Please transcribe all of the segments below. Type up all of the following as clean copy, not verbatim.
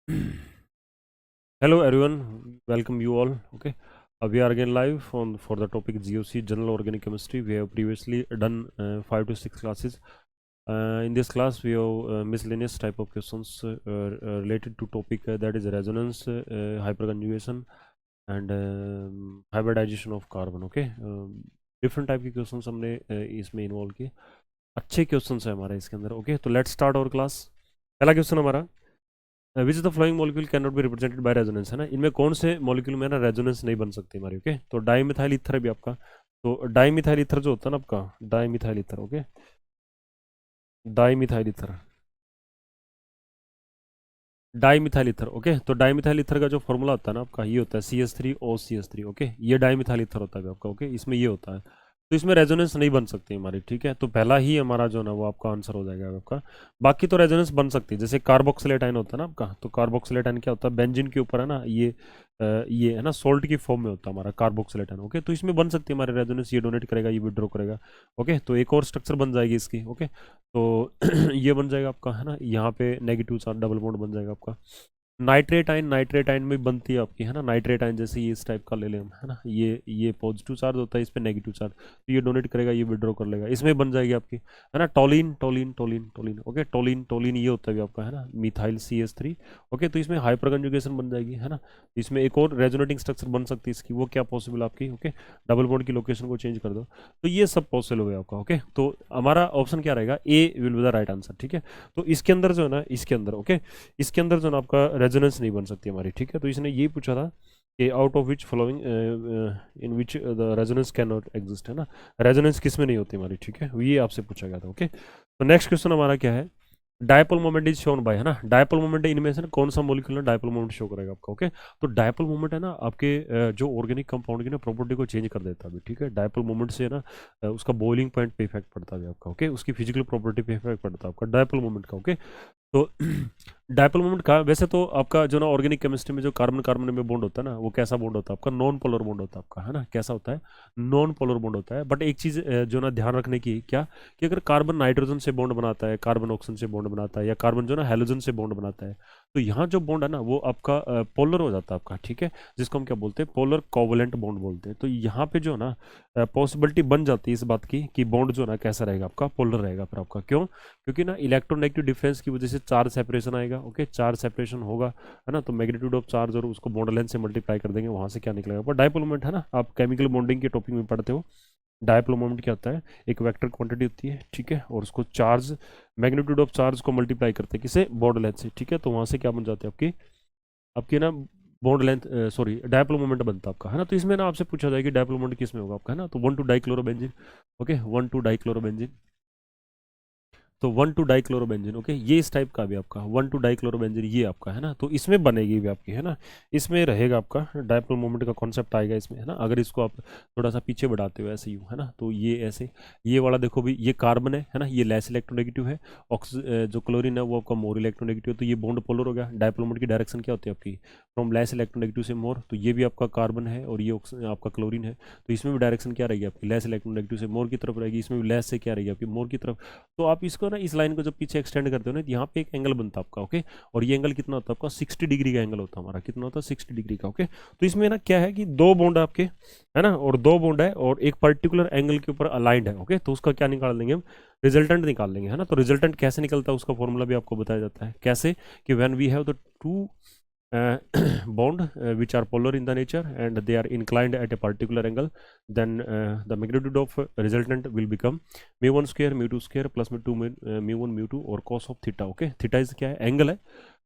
Hello everyone, welcome you all. Okay, we are again live on for the topic GOC General Organic Chemistry. We have previously done 5 to 6 classes. In this class, we have miscellaneous type of questions related to topic that is resonance, hyperconjugation, and hybridization of carbon. Okay, different type के questions हमने इसमें involve किए. अच्छे questions है हमारे इसके अंदर. Okay, तो लेट्स स्टार्ट आवर क्लास. पहला क्वेश्चन हमारा, which the flowing molecule can not be represented by resonance, है ना. इनमें कौन से मॉलिक्यूल में ना रेजोनेंस नहीं बन सकती हमारी. ओके, तो डाईमिथाइल ईथर भी आपका, तो डाईमिथाइल ईथर जो होता है ना आपका, dimethyl ether. Okay, dimethyl ether, dimethyl ether. Okay, तो डाईमिथाइल ईथर का जो फॉर्मूला होता है ना आपका, ये होता है CH3OCH3. ओके, ये डाईमिथाइल ईथर होता है आपका. ओके, इसमें ये होता है, तो इसमें रेजोनेंस नहीं बन सकती हमारी. ठीक है, तो पहला ही हमारा जो ना वो आपका आंसर हो जाएगा आपका. बाकी तो रेजोनेंस बन सकती है, जैसे कार्बोक्सिलेट आयन होता है ना आपका, तो कार्बोक्सिलेट आयन क्या होता है, बेंजीन के ऊपर है ना, ये है ना सोल्ट की फॉर्म में होता है हमारा कार्बोक्सिलेट आयन. ओके, तो इसमें बन सकती है हमारे रेजोनेंस, ये डोनेट करेगा, ये विड्रॉ करेगा. ओके, तो एक और स्ट्रक्चर बन जाएगी इसकी. ओके, तो ये बन जाएगा आपका, है ना, यहाँ पे नेगेटिव चार्ज डबल बॉन्ड बन जाएगा आपका. नाइट्रेट आयन में बनती है आपकी, है ना, नाइट्रेट आयन जैसे ये इस टाइप का ले लें हम, है ना, ये पॉजिटिव चार्ज होता है, इस पे नेगेटिव चार्ज, तो ये डोनेट करेगा, ये विड्रॉ कर लेगा, इसमें बन जाएगी आपकी, है ना, toluene toluene toluene toluene. Okay, toluene toluene ये होता है आपका, है ना, मिथाइल CH3. ओके, तो इसमें हाइपर कंजुगेशन बन जाएगी, है ना. इसमें एक और रेजोनेटिंग स्ट्रक्चर बन सकती है इसकी, वो क्या पॉसिबल आपकी. ओके, डबल बॉन्ड की लोकेशन को चेंज कर दो, तो ये सब पॉसिबल हो गया आपका. ओके, तो हमारा ऑप्शन क्या रहेगा, A will be the right answer. ठीक है, तो इसके अंदर जो है ना, इसके अंदर, ओके, इसके अंदर जो है ना आपका रेजोनेंस नहीं बन सकती हमारी. ठीक है, तो इसने ये पूछा था कि out of which following in which the resonance can not exist, है ना, रेजोनेंस किस में नहीं होती हमारी. ठीक है, ये आपसे पूछा गया था. ओके, तो नेक्स्ट क्वेश्चन हमारा क्या है, dipole moment is shown by, है ना, डायपोल मोमेंट इनमें से ना कौन सा मॉलिक्यूल है डायपोल मोमेंट शो करेगा आपका. ओके, तो डायपोल मोमेंट है ना आपके जो ऑर्गेनिक कंपाउंड की ना प्रॉपर्टी को चेंज कर देता है. ठीक है, डायपोल मोमेंट से ना उसका बॉइलिंग पॉइंट पे इफेक्ट पड़ता है आपका. ओके, उसकी फिजिकल प्रॉपर्टी पे इफेक्ट पड़ता है आपका डायपोल मोमेंट का. ओके, तो डायपोल मोमेंट का वैसे तो आपका जो ना ऑर्गेनिक केमिस्ट्री में जो कार्बन कार्बन में बॉन्ड होता है ना, वो कैसा बॉन्ड होता है आपका, नॉन पोलर बॉन्ड होता है आपका, है ना, कैसा होता है, नॉन पोलर बॉन्ड होता है. बट एक चीज़ जो ना ध्यान रखने की क्या, कि अगर कार्बन नाइट्रोजन से बॉन्ड बनाता है, कार्बन ऑक्सीजन से बॉन्ड बनाता है, या कार्बन जो ना हेलोजन से बॉन्ड बनाता है, तो यहाँ जो बॉन्ड है ना वो आपका पोलर हो जाता है आपका. ठीक है, जिसको हम क्या बोलते हैं, पोलर कोवलेंट बॉन्ड बोलते हैं. तो यहाँ पे जो है ना पॉसिबिलिटी बन जाती है इस बात की कि बॉन्ड जो है ना कैसा रहेगा आपका, पोलर रहेगा फिर आपका. क्यों, क्योंकि ना इलेक्ट्रोनेगेटिव डिफरेंस की वजह से चार्ज सेपरेशन आएगा. ओके, चार्ज सेपरेशन होगा, है ना, तो मैग्नीट्यूड ऑफ चार्ज और उसको बॉन्ड लेंथ से मल्टीप्लाई कर देंगे, वहां से क्या निकलेगा. पर डायपोल मोमेंट है ना, आप केमिकल बॉन्डिंग के टॉपिक में पढ़ते हो, डायपोल मोमेंट क्या होता है, एक वेक्टर क्वांटिटी होती है. ठीक है, और उसको चार्ज, मैग्नीट्यूड ऑफ चार्ज को मल्टीप्लाई करते हैं किसे, बॉन्ड लेंथ से. ठीक है, तो वहां से क्या बन जाती है आपकी आपकी ना bond length, sorry dipole moment बनता है आपका, है ना. तो इसमें ना आपसे पूछा जाएगा कि डायपोल मोमेंट किस में होगा आपका, है ना, तो 1,2-डाइक्लोरोबेंजीन. ओके, 1,2-डाइक्लोरोबेंजीन, तो 1,2-डाइक्लोरोबेंजीन. ओके, ये इस टाइप का भी आपका 1,2-डाइक्लोरोबेंजीन, ये आपका, है ना, तो इसमें बनेगी भी आपकी, है ना, इसमें रहेगा आपका डायपोल मोमेंट का कॉन्सेप्ट आएगा इसमें, है ना. अगर इसको आप थोड़ा सा पीछे बढ़ाते हो ऐसे यूँ, है ना, तो ये ऐसे, ये वाला देखो भी, ये कार्बन है ना, ये लेस इलेक्ट्रोनेगेटिव है. जो क्लोरीन है वो आपका मोर इलेक्ट्रोनेगेटिव है, तो ये बॉन्ड पोलर हो गया. डायपोल मोमेंट की डायरेक्शन क्या होती है आपकी, फ्रॉम लेस इलेक्ट्रोनेगेटिव से मोर, तो ये भी आपका कार्बन है और ये आपका क्लोरीन है, तो इसमें भी डायरेक्शन क्या रहेगी आपकी, लेस इलेक्ट्रोनेगेटिव से मोर की तरफ रहेगी. इसमें भी लेस से क्या रहेगी आपकी, मोर की तरफ. तो आप इसको ना, इस लाइन को जब पीछे एक्सटेंड करते हो ना, तो यहाँ पे एक एंगल बनता है आपका. ओके, और ये एंगल कितना होता है आपका, 60 डिग्री का एंगल होता है हमारा. कितना होता है, 60 डिग्री का. ओके, तो इसमें ना क्या है कि दो बॉन्ड आपके, है ना, और दो बॉन्ड है और एक पर्टिकुलर एंगल के ऊपर अलाइंड है. ओके, तो उसका क्या निकाल लेंगे हम, रिजल्टेंट निकाल लेंगे, है ना. तो रिजल्टेंट कैसे निकलता है उसका फॉर्मूला भी आपको बताया जाता है, कैसे, कि when we have the two bond which are polar in the nature and they are inclined at a particular angle, then the magnitude of resultant will become mu1 square mu2 square plus mu2 mu1 mu2 और cos of theta. Okay, theta is क्या है, angle है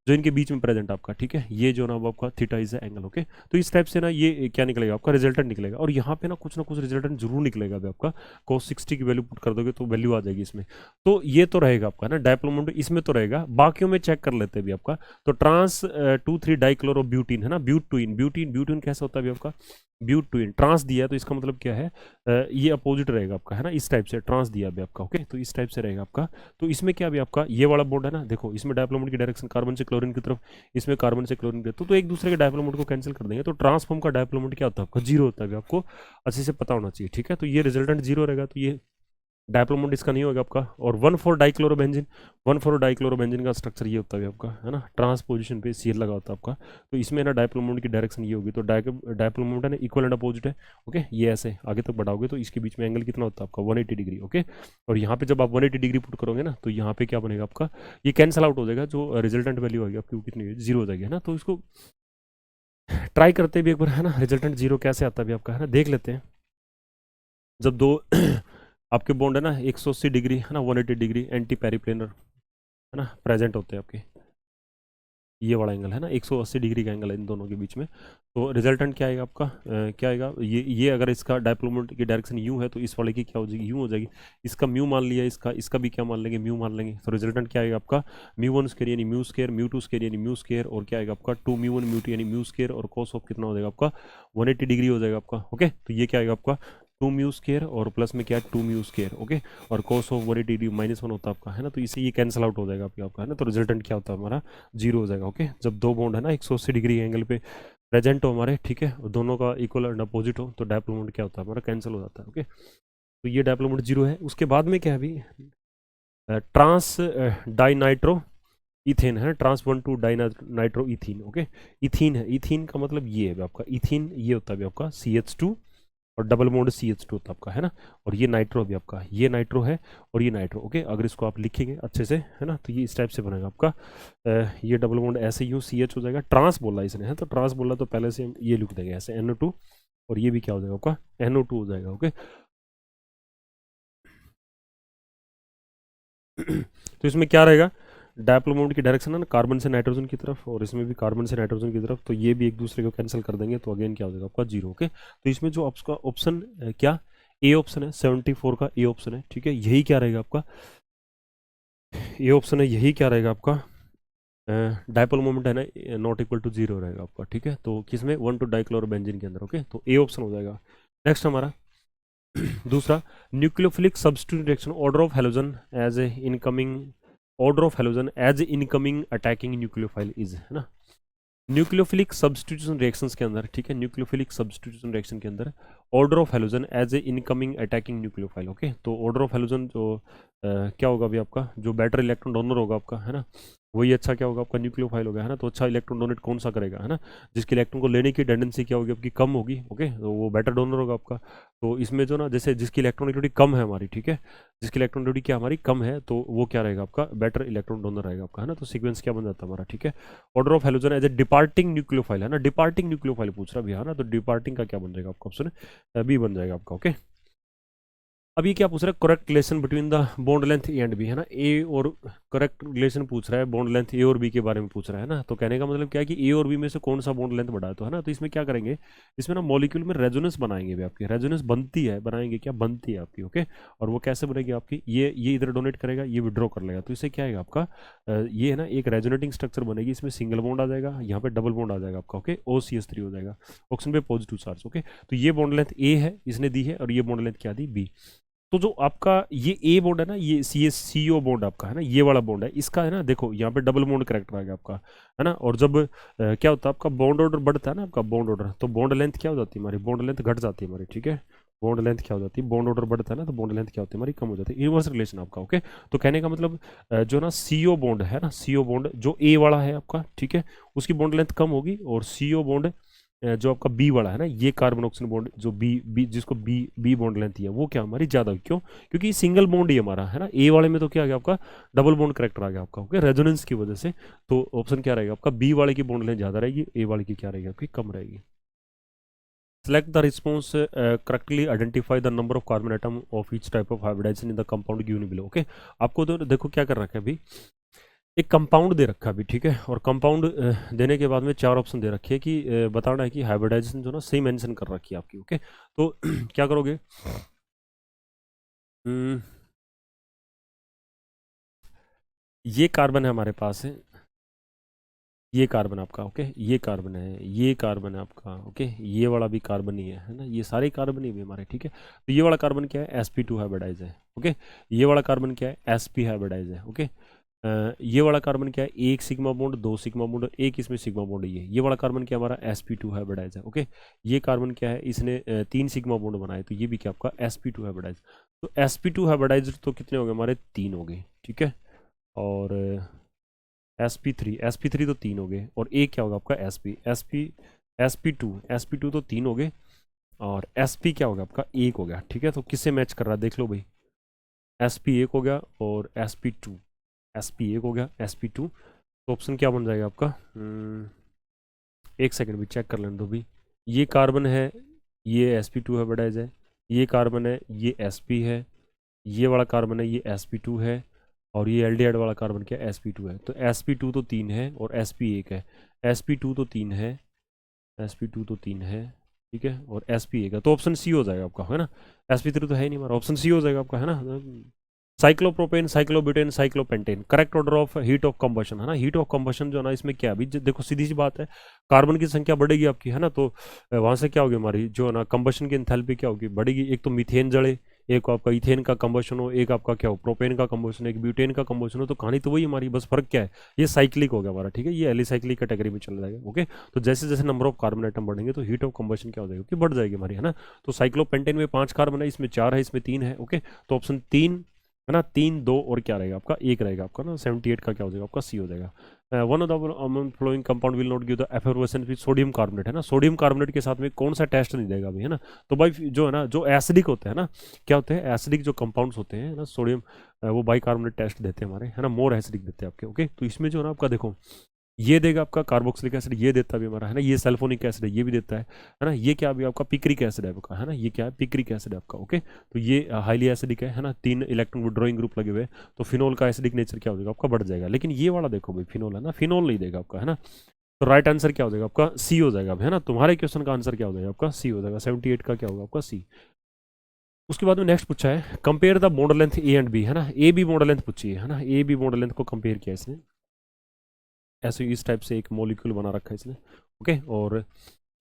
जो इनके बीच में present आपका. ठीक है, ये जो ना वो आपका थीटा इज एंगल. ओके, तो इस टाइप से ना ये क्या निकलेगा आपका, रिजल्टेंट निकलेगा. और यहाँ पे ना कुछ रिजल्टेंट जरूर निकलेगा अभी आपका. cos 60 की वैल्यू पुट कर दोगे तो वैल्यू आ जाएगी इसमें. तो ये तो रहेगा आपका ना डायपोल मोमेंट, इसमें तो रहेगा. बाकियों में चेक कर लेते हैं भी आपका. तो ट्रांस 2,3-डाइक्लोरो ब्यूटीन, है ना, ब्यूटीन ब्यूटीन ब्यूटीन कैसा होता है अभी आपका, ब्यूटीन ट्रांस दिया है, तो इसका मतलब क्या है, ये अपोजिट रहेगा आपका, है ना, इस टाइप से ट्रांस दिया अभी आपका. ओके, तो इस टाइप से रहेगा आपका. तो इसमें क्या भी आपका ये वाला बॉन्ड है ना, देखो इसमें डायपोल मोमेंट की डायरेक्शन कार्बन से क्लोरीन की तरफ, इसमें कार्बन से क्लोरीन की तरफ, तो एक दूसरे के डायपोल मोमेंट को कैंसिल कर देंगे, तो ट्रांसफॉर्म का डायपोल मोमेंट क्या होता है आपका, जीरो होता है. आपको अच्छे से पता होना चाहिए. ठीक है, तो ये रिजल्टेंट जीरो रहेगा, तो ये डायपोल मोड इसका नहीं होगा आपका। और 1,4-डाइक्लोरोबेंजीन, 1,4-डाइक्लोरोबेंजीन का स्ट्रक्चर ये होता है आपका, है ना, ट्रांसपोजिशन पे सीएल लगा होता है आपका। तो इसमें ना डायपोल मोड की डायरेक्शन ये होगी, तो डायपोल मोड है ना इक्वल एंड अपोजिट है। ओके, ये ऐसे आगे तक बढ़ाओगे तो इसके बीच में एंगल कितना होता है आपका 180 डिग्री। ओके, और यहाँ पे जब आप 180 डिग्री पुट करोगे ना तो यहाँ पे क्या बनेगा आपका, ये कैंसल आउट हो जाएगा, जो रिजल्टेंट वैल्यू होगी आपकी वो कितनी जीरो हो जाएगी, है ना। तो इसको ट्राई करते भी एक बार, है ना, रिजल्टेंट जीरो कैसे आता है भी आपका, है ना, देख लेते हैं। जब दो आपके बॉन्ड है ना 180 डिग्री, है ना, 180 डिग्री एंटी पेरिप्लेनर, है ना, प्रेजेंट होते हैं आपके, ये वाला एंगल है ना 180 डिग्री का एंगल है इन दोनों के बीच में। तो रिजल्टेंट क्या आएगा आपका, क्या आएगा, ये अगर इसका डायपोल मोमेंट की डायरेक्शन यू है तो इस वाले की क्या हो जाएगी, यू हो जाएगी। इसका म्यू मान लिया, इसका भी क्या मान लेंगे, म्यू मान लेंगे। तो रिजल्टेंट क्या आएगा आपका, μ1 स्क्वायर यानी म्यू स्क्वायर, μ2 स्क्वायर यानी म्यू स्क्वायर, और क्या आएगा आपका 2μ1 μ2 यानी म्यू स्क्वायर, और कॉस ऑफ कितना हो जाएगा आपका 180 डिग्री हो जाएगा आपका। ओके, तो ये क्या आएगा आपका 2μ स्क्वायर और प्लस में क्या है 2μ स्क्वायर। ओके, और cos ऑफ 180 डिग्री -1 होता है आपका, है ना, तो इससे ये कैंसिल आउट हो जाएगा आपका, है ना। तो रिजल्टेंट क्या होता है हमारा, जीरो हो जाएगा। ओके, जब दो बॉन्ड है ना 180 डिग्री एंगल पे प्रेजेंट हो हमारे, ठीक है, और दोनों का इक्वल एंड अपोजिट हो, तो डायपोल मोमेंट क्या होता है हमारा, कैंसिल हो जाता है। ओके, तो ये डायपोल मोमेंट जीरो है। उसके बाद में क्या है अभी, ट्रांस डाइनाइट्रो इथेन है, trans 1,2 dinitro ethene. Okay, ethene है, इथीन का मतलब ये है आपका, इथीन ये होता है आपका CH2 और डबल बॉन्ड CH2 होता है आपका, है ना। और ये नाइट्रो भी आपका, ये नाइट्रो है और ये नाइट्रो। ओके, अगर इसको आप लिखेंगे अच्छे से, है ना, तो ये इस टाइप से बनेगा आपका, ये डबल बॉन्ड ऐसे यूँ CH हो जाएगा, ट्रांस बोला इसने, है तो ट्रांस बोला तो पहले से हम ये लिख देंगे ऐसे NO2, और ये भी क्या हो जाएगा आपका NO2 हो जाएगा। ओके, तो इसमें क्या रहेगा, डायपोल मोमेंट की डायरेक्शन है ना कार्बन से नाइट्रोजन की तरफ, और इसमें भी कार्बन से नाइट्रोजन की तरफ, तो ये भी एक दूसरे को कैंसिल कर देंगे, तो अगेन क्या हो जाएगा आपका जीरो। ओके, तो इसमें जो आपका ऑप्शन क्या ए ऑप्शन है, 74 का ए ऑप्शन है, ठीक है, यही क्या रहेगा आपका, ए ऑप्शन है, यही क्या रहेगा आपका, डायपोल मोमेंट है ना नॉट इक्वल टू जीरो रहेगा आपका, ठीक है। तो किसमें 1,2-डाइक्लोरोबेंजीन के अंदर। ओके, तो ए ऑप्शन हो जाएगा। नेक्स्ट हमारा दूसरा, nucleophilic substitution reaction, order of halogen as a incoming, order of halogen as incoming attacking nucleophile is, है ना, न्यूक्लियोफिलिक सब्स्टिट्यूशन रिएक्शंस के अंदर, ठीक है, न्यूक्लियोफिलिक सब्स्टिट्यूशन रिएक्शन के अंदर order of halogen as a incoming attacking nucleophile. Okay, तो order of halogen जो क्या होगा अभी आपका, जो बेटर इलेक्ट्रॉन डोनर होगा आपका, है ना, वही अच्छा क्या होगा आपका न्यूक्लियोफाइल होगा, है ना। तो अच्छा इलेक्ट्रॉन डोनेट कौन सा करेगा, है ना, जिसके इलेक्ट्रॉन को लेने की टेंडेंसी क्या होगी आपकी, कम होगी। ओके, तो वो बेटर डोनर होगा आपका। तो इसमें जो ना, जैसे जिसकी इलेक्ट्रॉन नेगेटिविटी कम है हमारी, ठीक है, जिसकी इलेक्ट्रॉन नेगेटिविटी क्या हमारी कम है, तो वो क्या रहेगा आपका बेटर इलेक्ट्रॉन डोनर रहेगा आपका, है ना। तो सीक्वेंस क्या बन जाता है हमारा, ठीक है, order of halogen as a departing nucleophile, है ना, डिपार्टिंग न्यूक्लियोफाइल पूछ रहा भी है ना, तो डिपार्टिंग का क्या बन जाएगा आपका ऑप्शन बी बन जाएगा आपका। ओके, अब ये क्या पूछ रहा है, correct relation between the bond length A and B, है ना, ए और करेक्ट रिलेशन पूछ रहा है बॉन्ड लेंथ ए और बी के बारे में पूछ रहा है ना। तो कहने का मतलब क्या है कि ए और बी में से कौन सा बॉन्ड लेंथ बढ़ा है, तो है ना, तो इसमें क्या करेंगे, इसमें ना मॉलिक्यूल में रेजोनेंस बनाएंगे भी आपकी, रेजोनेंस बनती है, बनाएंगे क्या, बनती है आपकी। ओके, और वो कैसे बनेगी आपकी, ये इधर डोनेट करेगा, ये विड्रॉ कर लेगा, तो इससे क्या आएगा आपका, ये है ना एक रेजोनेटिंग स्ट्रक्चर बनेगी, इसमें सिंगल बॉन्ड आ जाएगा, यहाँ पे डबल बॉन्ड आ जाएगा आपका। ओके, OCH3 हो जाएगा, ऑप्शन पे पॉजिटिव चार्ज। ओके, तो ये बॉन्ड लेंथ ए है, इसने दी है, और ये बॉन्ड लेंथ क्या दी, बी। तो जो आपका ये ए बॉन्ड है ना, ये CO बॉन्ड आपका, है ना, ये वाला बॉन्ड है, इसका है ना, देखो यहाँ पे डबल बॉन्ड करेक्टर आ गया आपका, है ना। और जब क्या होता है आपका बॉन्ड ऑर्डर बढ़ता है ना आपका बॉन्ड ऑर्डर, तो बॉन्ड लेंथ क्या हो जाती है हमारी, बॉन्ड लेंथ घट जाती है हमारी, ठीक है, बॉन्ड लेंथ क्या हो जाती है, बॉन्ड ऑर्डर बढ़ता है ना, तो बॉन्ड लेंथ क्या होती है हमारी, कम हो जाती है, इनवर्स रिलेशन आपका। ओके, तो कहने का मतलब जो ना CO बॉन्ड है ना, CO बॉन्ड जो ए वाला है आपका, ठीक है, उसकी बॉन्ड लेंथ कम होगी, और CO बॉन्ड जो आपका बी वाला है ना, ये कार्बन ऑक्सीजन बॉन्ड जो बी जिसको बी बॉन्ड लेंथ है, वो क्या हमारी ज़्यादा, क्यों, क्योंकि सिंगल बॉन्ड ही हमारा है ना, ए वाले में तो क्या आ गया आपका डबल बॉन्ड करेक्टर आ गया आपका। ओके, रेजोनेंस की वजह से, तो ऑप्शन क्या रहेगा आपका, बी वाले की बॉन्ड लेंथ ज़्यादा रहेगी, ए वाले की क्या रहेगी आपकी कम रहेगी। Select the response, correctly identify the number of carbon atom of each type of hybridization in the compound given below. Okay, आपको तो देखो क्या कर रखा है अभी, एक कंपाउंड दे रखा है अभी, ठीक है, और कंपाउंड देने के बाद में चार ऑप्शन दे रखे है कि बताना है कि हाइब्रिडाइजेशन जो ना सही मेंशन कर रखी है आपकी। ओके, तो क्या करोगे, ये कार्बन है हमारे पास है, ये कार्बन आपका, ओके, ये कार्बन है, ये कार्बन है आपका, ओके, ये वाला भी कार्बन ही है ना, ये सारे कार्बन ही भी हमारे, ठीक है। तो ये वाला कार्बन क्या है, sp2 हाइब्रिडाइज है। ओके, ये वाला कार्बन क्या है, sp हाइब्रिडाइज है। ओके, ये वाला कार्बन क्या है, एक सिग्मा बॉन्ड, दो सिग्मा बॉन्ड, और एक इसमें सिग्मा बॉन्ड ये वाला कार्बन क्या हमारा sp2 हाइब्रिडाइज है। ओके, ये कार्बन क्या है, इसने तीन सिग्मा बॉन्ड बनाए, तो ये भी क्या आपका sp2 हाइब्रिडाइज। तो sp2 हाइब्रिडाइज्ड तो कितने हो गए हमारे, 3 हो गए, ठीक है। और sp3 तो 3 हो गए, और एक क्या होगा आपका sp2 तो 3 हो गए, और sp क्या होगा आपका, 1 हो गया, ठीक है। तो किससे मैच कर रहा है देख लो भाई, sp 1 हो गया और sp 1 हो गया, sp2, तो ऑप्शन क्या बन जाएगा आपका, एक सेकंड भी चेक कर लेने दो भी। ये कार्बन है, ये sp2 हाइब्रिडाइज है, ये कार्बन है, ये sp है, ये वाला कार्बन है, ये sp2 है, और ये एल्डिहाइड वाला कार्बन क्या है, sp2 है। तो sp2 तो 3 है और sp 1 है, sp2 तो 3 है, sp2 तो 3 है, ठीक है, और sp 1 है, तो ऑप्शन सी हो जाएगा आपका, है ना। sp3 तो है ही नहीं हमारा, ऑप्शन सी हो जाएगा आपका, है ना। Cyclopropane, cyclobutane, cyclopentane, correct order of heat of combustion, है ना। हीट ऑफ कंबशन जो है ना, इसमें क्या अभी देखो सीधी सी बात है, कार्बन की संख्या बढ़ेगी आपकी, है ना, तो वहां से क्या होगी हमारी जो है ना कंबशन की एंथैल्पी क्या होगी, बढ़ेगी। एक तो मीथेन जले, एक आपका इथेन का कंबशन हो, एक आपका क्या हो प्रोपेन का कंबशन, एक ब्यूटेन का कंबशन हो, तो कहानी तो वही हमारी, बस फर्क क्या है, ये साइक्लिक हो गया हमारा, ठीक है, ये एलिसाइक्लिक कैटेगरी में चला जाएगा, ओके। तो जैसे जैसे नंबर ऑफ कार्बन आइटम बढ़ेंगे तो हीट ऑफ कंबशन क्या हो जाएगी, कि बढ़ जाएगी हमारी, है ना। तो साइक्लोपेंटेन में 5 कार्बन है, इसमें 4 है, इसमें 3 है, ओके। तो ऑप्शन 3, है ना, 3 2 और क्या रहेगा आपका, 1 रहेगा आपका ना, 78 का क्या हो जाएगा आपका, सी हो जाएगा। One of the following compound will not give the efflorescence with sodium carbonate, है ना। सोडियम कार्बोनेट के साथ में कौन सा टेस्ट नहीं देगा अभी, है ना। तो भाई जो है ना, जो एसिडिक होते हैं ना, क्या होते हैं एसिडिक जो कंपाउंड्स होते हैं ना, सोडियम वो बाई कार्बोनेट टेस्ट देते हैं हमारे, है ना, मोर एसिडिक देते हैं आपके, ओके। तो इसमें जो है ना आपका देखो, ये देगा आपका कार्बोक्सिलिक एसिड, ये देता भी हमारा, है ना, ये सल्फोनिक एसिड है, ये भी देता है ना। ये क्या अभी आपका पिक्रिक एसिड है आपका, है ना, ये क्या है पिक्रिक एसिड है आपका, ओके। तो ये हाईली एसिडिक है ना, 3 इलेक्ट्रॉन विड्रॉइंग ग्रुप लगे हुए हैं, तो फिनोल का एसिडिक नेचर क्या हो जाएगा आपका, बढ़ जाएगा। लेकिन ये वाला देखो भाई, फिनोल है ना, फिनोल नहीं देगा आपका, है ना। तो राइट आंसर क्या हो जाएगा आपका, सी हो जाएगा, है ना। तुम्हारे क्वेश्चन का आंसर क्या हो जाएगा आपका, सी हो जाएगा, 78 का क्या होगा आपका, सी। उसके बाद में नेक्स्ट पूछा है, compare the bond length A and B, है ना, ए बी बॉन्ड लेंथ पूछी है ना, ए बी बॉन्ड लेंथ को कंपेयर किया इसने, ऐसे इस टाइप से एक मॉलिक्यूल बना रखा है इसने, ओके। और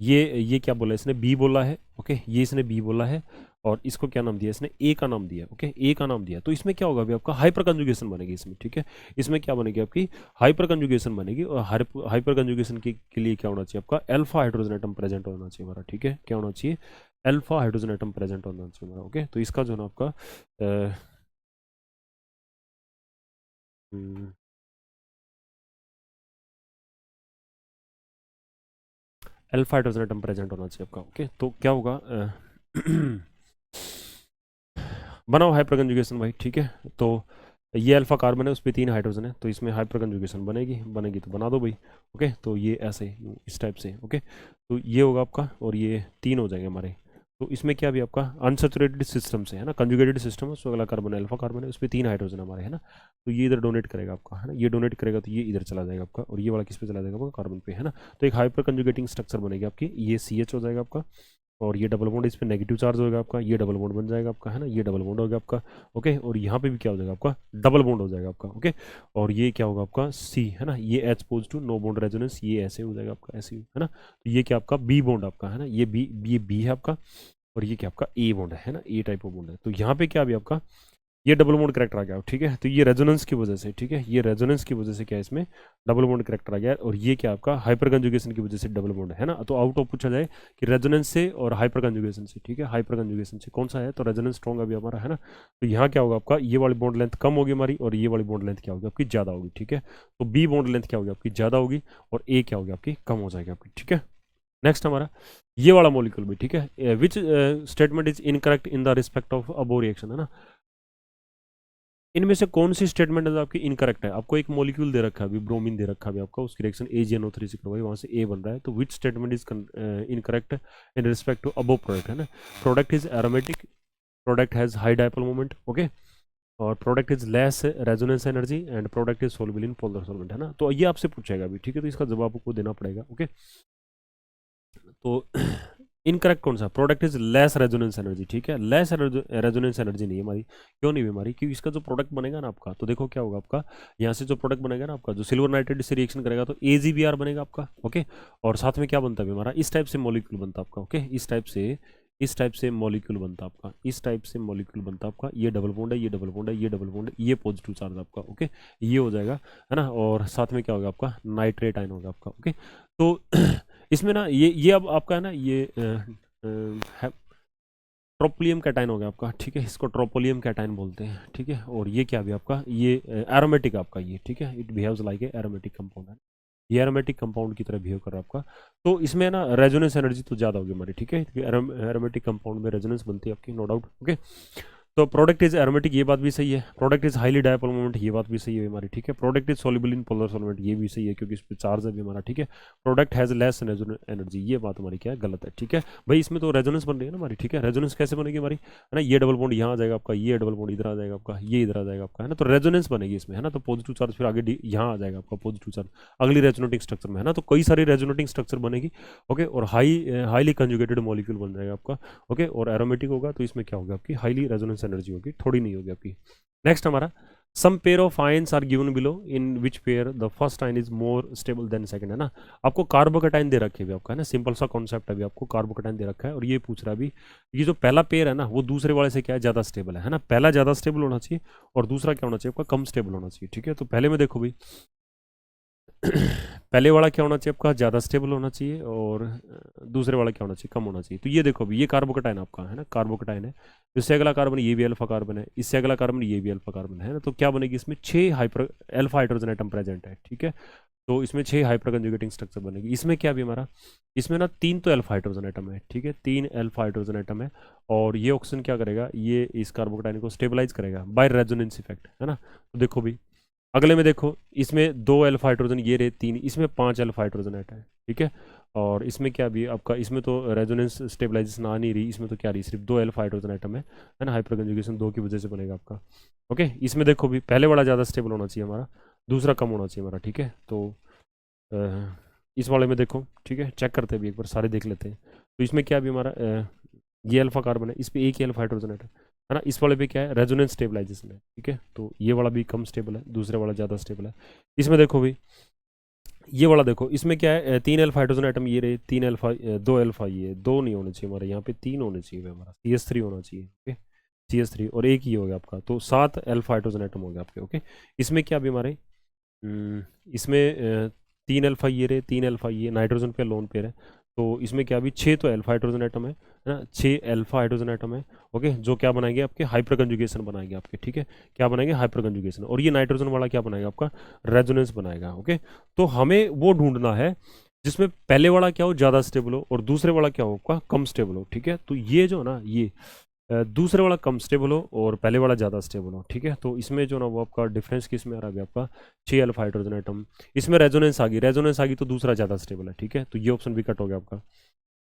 ये क्या बोला है इसने, बी बोला है, ओके, ये इसने बी बोला है, और इसको क्या नाम दिया इसने, ए का नाम दिया, ओके, ए का नाम दिया। तो इसमें क्या होगा अभी आपका हाइपर कंजुगेशन बनेगी इसमें, ठीक है। इसमें क्या बनेगी आपकी हाइपर कंजुगेशन बनेगी, और हाइपर कंजुगेशन के लिए क्या होना चाहिए आपका, अल्फा हाइड्रोजन एटम प्रेजेंट होना चाहिए हमारा, ठीक है, क्या होना चाहिए, अल्फा हाइड्रोजन एटम प्रेजेंट होना चाहिए हमारा, ओके। तो इसका जो है ना आपका अल्फा हाइड्रोजन एटम प्रेजेंट होना चाहिए आपका, ओके। तो क्या होगा बनाओ हाइपर कंजुगेशन भाई, ठीक है। तो ये अल्फा कार्बन है, उस पर 3 हाइड्रोजन है, तो इसमें हाइपर कंजुगेशन बनेगी तो बना दो भाई, ओके। तो ये ऐसे इस टाइप से, ओके। तो ये होगा आपका, और ये 3 हो जाएंगे हमारे। तो इसमें क्या भी आपका अनसेचुरेटेड सिस्टम से, है ना, कंजुगेटेड सिस्टम है, उसमें अगला कार्बन अल्फा कार्बन है, उस पर 3 हाइड्रोजन हमारे, है ना। तो ये इधर डोनेट करेगा आपका, है ना, ये डोनेट करेगा तो ये इधर चला जाएगा आपका, और ये वाला किस पे चला जाएगा आपका, कार्बन पे, है ना। तो एक हाइपर कंजुगेटिंग स्ट्रक्चर बनेगी आपकी, ये सी एच हो जाएगा आपका, और ये डबल बॉन्ड इस पे नेगेटिव चार्ज होगा आपका, ये डबल बॉन्ड बन जाएगा आपका, है ना, ये डबल बॉन्ड हो गया आपका, ओके। और यहाँ पे भी क्या हो जाएगा आपका, डबल बॉन्ड हो जाएगा आपका, ओके। और ये क्या होगा आपका सी, है ना, ये H pose two no bond resonance, ये ऐसे हो जाएगा आपका, ऐसे, है ना। तो ये क्या आपका बी बॉन्ड आपका, है ना, ये बी है आपका, और ये क्या आपका ए बॉन्ड है ना, ए टाइप ऑफ बॉन्ड है। तो यहाँ पे क्या भी आपका ये डबल बॉन्ड करेक्टर आ गया, ठीक है। तो ये रेजोनेंस की वजह से, ठीक है, ये रेजोनेंस की वजह से क्या है इसमें डबल बॉन्ड करेक्टर आ गया है, और ये क्या आपका हाइपर कंजुगेशन की वजह से डबल बॉन्ड है ना। तो आउट ऑफ पूछा जाए कि रेजोनेंस से और हाइपर कंजुगेशन से, ठीक है, हाइपर कंजुगेशन से कौन सा है, तो रेजोनेंस स्ट्रॉन्ग अभी हमारा, है ना। तो यहाँ क्या होगा आपका, ये वाली बॉन्ड लेंथ कम होगी हमारी, और ये वाली बॉन्ड लेंथ क्या होगी आपकी ज़्यादा होगी, ठीक है। तो बी बॉन्ड लेंथ क्या होगी आपकी ज़्यादा होगी, और ए क्या होगी आपकी कम हो जाएगी आपकी, ठीक है। नेक्स्ट हमारा ये वाला मॉलिक्यूल भी, ठीक है, विच statement is incorrect in the respect of above reaction, है ना। इनमें से कौन सी स्टेटमेंट आपकी इनकरेक्ट है, आपको एक मॉलिक्यूल दे रखा है अभी, ब्रोमीन दे रखा है अभी आपका, उसकी रिएक्शन AgNO3 से करवाई, वहां से ए बन रहा है, तो which statement is incorrect in respect to above product, है ना। Product is aromatic, product has high dipole moment, okay, और product is less resonance energy, and product is soluble in polar solvent, है ना। तो ये आपसे पूछेगा अभी, ठीक है, तो इसका जवाब आपको देना पड़ेगा, ओके। तो इनकरेक्ट कौन सा, product is less resonance energy, ठीक है, लेस रेजोनेंस एनर्जी नहीं है हमारी, क्यों नहीं है हमारी, क्योंकि इसका जो प्रोडक्ट बनेगा ना आपका, तो देखो क्या होगा आपका, यहाँ से जो प्रोडक्ट बनेगा ना आपका, जो सिल्वर नाइट्रेट से रिएक्शन करेगा तो AgBr बनेगा आपका, ओके। और साथ में क्या बनता है हमारा, इस टाइप से मॉलिक्यूल बनता है आपका, ओके, इस टाइप से मॉलिक्यूल बनता है आपका, इस टाइप से मॉलिक्यूल बनता है आपका, ये डबल बॉन्ड है, ये डबल बॉन्ड है, ये डबल बॉन्ड है, ये पॉजिटिव चार्ज आपका, ओके, ये हो जाएगा, है ना। और साथ में क्या होगा आपका नाइट्रेट आयन होगा आपका, ओके। तो इसमें ना ये अब आपका है ना, ये ट्रोपोलियम कैटाइन हो गया आपका, ठीक है, इसको ट्रोपोलियम कैटाइन बोलते हैं, ठीक है। और ये क्या भी आपका, ये एरोमेटिक आपका, ये ठीक है, it behaves like a aromatic compound है, ये एरोमेटिक कंपाउंड की तरह बिहेव कर रहा है आपका। तो इसमें ना रेजोनेंस एनर्जी तो ज़्यादा होगी हमारी, ठीक है, एरोमेटिक कंपाउंड में रेजोनेंस बनती है आपकी, नो डाउट, ओके। तो प्रोडक्ट इज एरोमेटिक, ये बात भी सही है। Product is highly dipole moment, ये बात भी सही है हमारी, ठीक है। Product is soluble in polar solvent, ये भी सही है क्योंकि इस पर चार्ज है भी हमारा, ठीक है। प्रोडक्ट हैज लेस एनर्जी, ये बात हमारी क्या है, गलत है, ठीक है भाई। इसमें तो रेजोनेंस बन रही है ना हमारी, ठीक है। रेजोनेंस कैसे बनेगी हमारी, है ना, ये डबल बॉन्ड यहाँ आ जाएगा आपका, ये डबल बॉन्ड इधर आ जाएगा आपका, ये इधर आ जाएगा आपका, है ना। तो रेजोनेंस बनेगी इसमें, है ना। तो पॉजिटिव चार्ज फिर आगे यहाँ आ जाएगा आपका पॉजिटिव चार्ज अगली रेजोनेटिंग स्ट्रक्चर में, है ना। तो कई सारी रेजोनेटिंग स्ट्रक्चर बनेगी, ओके। और हाईली कंजुगेटेड मॉलिक्यूल बन जाएगा आपका, ओके। और एरोमेटिक होगा तो इसमें क्या होगा आपकी, हाईली रेजोनेंस एनर्जी होगी, थोड़ी नहीं होगी आपकी। नेक्स्ट हमारा, some pair of ions are given below in which pair the first ion is more stable than second, है ना। आपको कार्बोकेटाइन दे रखे भी आपका, है ना, सिंपल सा कॉन्सेप्ट अभी आपको कार्बोकेटाइन दे रखा है। और ये पूछ रहा है अभी, ये जो पहला पेयर है ना वो दूसरे वाले से क्या है, ज़्यादा स्टेबल है ना। पहला ज़्यादा स्टेबल होना चाहिए और दूसरा क्या होना चाहिए आपका, कम स्टेबल होना चाहिए, ठीक है। तो पहले में देखो भाई पहले वाला क्या होना चाहिए आपका, ज़्यादा स्टेबल होना चाहिए, और दूसरे वाला क्या होना चाहिए, कम होना चाहिए। तो ये देखो अभी, ये कार्बोकेटाइन आपका, है ना, कार्बोकेटाइन है। इससे अगला कार्बन ये भी अल्फा कार्बन है, इससे अगला कार्बन ये भी अल्फा कार्बन है ना। तो क्या बनेगी, इसमें 6 hyper alpha hydrogen atom present है, ठीक है। तो इसमें 6 हाइपर कंजुगेटिंग स्ट्रक्चर बनेगी। इसमें क्या भी हमारा, इसमें ना 3 तो अल्फा हाइड्रोजन एटम है, ठीक है, 3 अल्फा हाइड्रोजन एटम है। और ये ऑक्सीजन क्या करेगा, ये इस कार्बोकेटाइन को स्टेबलाइज करेगा बाय रेजोनेंस इफेक्ट, है ना। तो देखो भी अगले में देखो, इसमें 2 अल्फा हाइड्रोजन, ये रहे 3, इसमें 5 अल्फा हाइड्रोजन एटम है, ठीक है। और इसमें क्या भी आपका, इसमें तो रेजोनेंस स्टेबलाइजेशन आ नहीं रही, इसमें तो क्या रही, सिर्फ 2 अल्फा हाइड्रोजन एटम है ना। हाइपर कंजुगेशन 2 की वजह से बनेगा आपका, ओके। इसमें देखो भी पहले वाला ज़्यादा स्टेबल होना चाहिए हमारा, दूसरा कम होना चाहिए हमारा, ठीक है। तो इस वाले में देखो, ठीक है, चेक करते हैं भी एक बार, सारे देख लेते हैं। तो इसमें क्या भी हमारा ये अल्फा कार्बन है, इस पर एक ही अल्फा हाइड्रोजन है ना। इस वाले पे क्या है, रेजोनेंस स्टेबलाइजेशन है, ठीक है। तो ये वाला भी कम स्टेबल है, दूसरे वाला ज़्यादा स्टेबल है। इसमें देखो भी, ये वाला देखो, इसमें क्या है, 3 अल्फा हाइड्रोजन एटम ये रहे, 3 अल्फा 2 अल्फा, ये 2 नहीं होने चाहिए हमारे, यहाँ पे 3 होने चाहिए हमारा, CH3 होना चाहिए, ओके। CH3 और एक ही हो गया आपका, तो 7 अल्फा हाइड्रोजन एटम हो गया आपके, ओके। इसमें क्या भी हमारे, इसमें 3 अल्फा ये रहे, 3 अल्फा ये, नाइट्रोजन पे लोन पेयर है। तो इसमें क्या भी 6 तो अल्फा हाइड्रोजन एटम है ना, 6 अल्फा हाइड्रोजन एटम है, ओके। जो क्या बनाएंगे आपके, हाइपर कंजुगेशन बनाएंगे आपके, ठीक है। क्या बनाएंगे, हाइपर कंजुगेशन। और ये नाइट्रोजन वाला क्या बनाएगा आपका, रेजोनेंस बनाएगा, ओके। तो हमें वो ढूंढना है जिसमें पहले वाला क्या हो, ज़्यादा स्टेबल हो, और दूसरे वाला क्या हो आपका, कम स्टेबल हो, ठीक है। तो ये जो ना, ये दूसरे वाला कम स्टेबल हो और पहले वाला ज़्यादा स्टेबल हो, ठीक है। तो इसमें जो ना वो आपका डिफरेंस किस में आ रहा है आपका, 6 अल्फा हाइड्रोजन एटम। इसमें रेजोनेंस आ गई, रेजोनेंस आ गई तो दूसरा ज़्यादा स्टेबल है, ठीक है। तो ये ऑप्शन भी कट हो गया आपका।